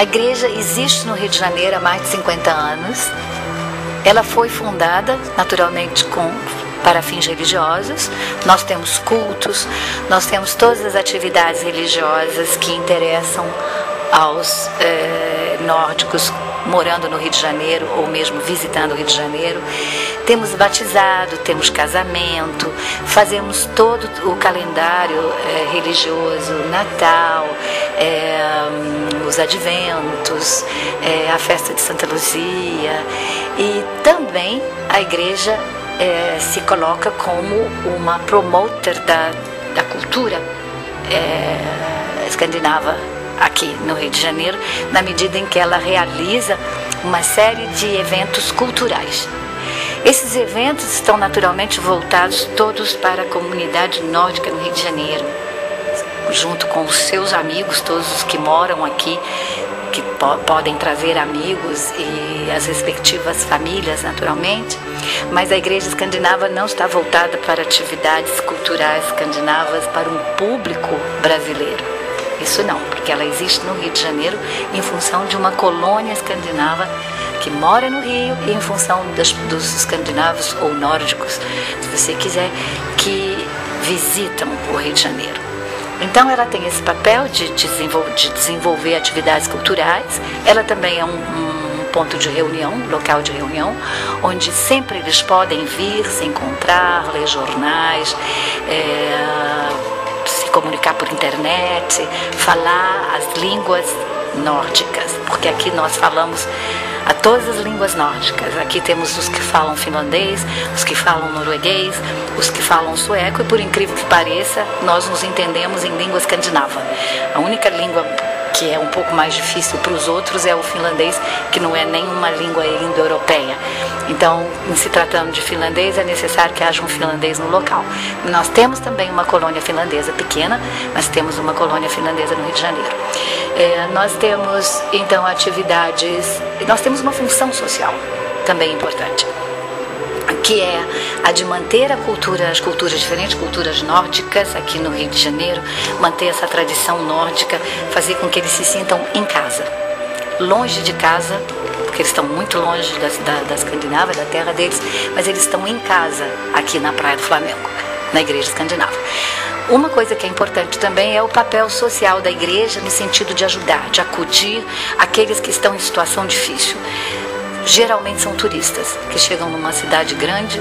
A igreja existe no Rio de Janeiro há mais de 50 anos. Ela foi fundada, naturalmente, para fins religiosos. Nós temos cultos, nós temos todas as atividades religiosas que interessam aos nórdicos morando no Rio de Janeiro ou mesmo visitando o Rio de Janeiro. Temos batizado, temos casamento, fazemos todo o calendário religioso, Natal, os adventos, a festa de Santa Luzia, e também a igreja se coloca como uma promotor da cultura escandinava aqui no Rio de Janeiro, na medida em que ela realiza uma série de eventos culturais. Esses eventos estão naturalmente voltados todos para a comunidade nórdica no Rio de Janeiro, junto com os seus amigos, todos os que moram aqui, que podem trazer amigos e as respectivas famílias, naturalmente. Mas a igreja escandinava não está voltada para atividades culturais escandinavas para um público brasileiro. Isso não, porque ela existe no Rio de Janeiro em função de uma colônia escandinava que mora no Rio e em função dos escandinavos ou nórdicos, se você quiser, que visitam o Rio de Janeiro. Então ela tem esse papel de desenvolver atividades culturais. Ela também é um ponto de reunião, local de reunião, onde sempre eles podem vir, se encontrar, ler jornais, se comunicar por internet, falar as línguas nórdicas, porque aqui nós falamos a todas as línguas nórdicas. Aqui temos os que falam finlandês, os que falam norueguês, os que falam sueco, e por incrível que pareça, nós nos entendemos em língua escandinava. A única língua que é um pouco mais difícil para os outros é o finlandês, que não é nenhuma língua indo-europeia. Então, em se tratando de finlandês, é necessário que haja um finlandês no local. Nós temos também uma colônia finlandesa pequena, mas temos uma colônia finlandesa no Rio de Janeiro. Nós temos, então, atividades, nós temos uma função social também importante, que é a de manter as culturas diferentes, culturas nórdicas aqui no Rio de Janeiro, manter essa tradição nórdica, fazer com que eles se sintam em casa, longe de casa, porque eles estão muito longe da Escandinávia, da terra deles, mas eles estão em casa aqui na Praia do Flamengo, na igreja escandinava. Uma coisa que é importante também é o papel social da igreja no sentido de ajudar, de acudir aqueles que estão em situação difícil. Geralmente são turistas que chegam numa cidade grande,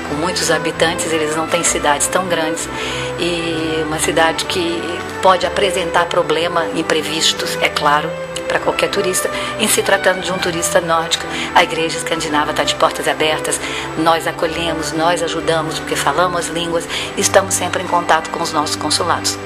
com muitos habitantes, eles não têm cidades tão grandes, e uma cidade que pode apresentar problemas imprevistos, é claro, para qualquer turista. Em se tratando de um turista nórdico, a igreja escandinava está de portas abertas, nós acolhemos, nós ajudamos, porque falamos as línguas e estamos sempre em contato com os nossos consulados.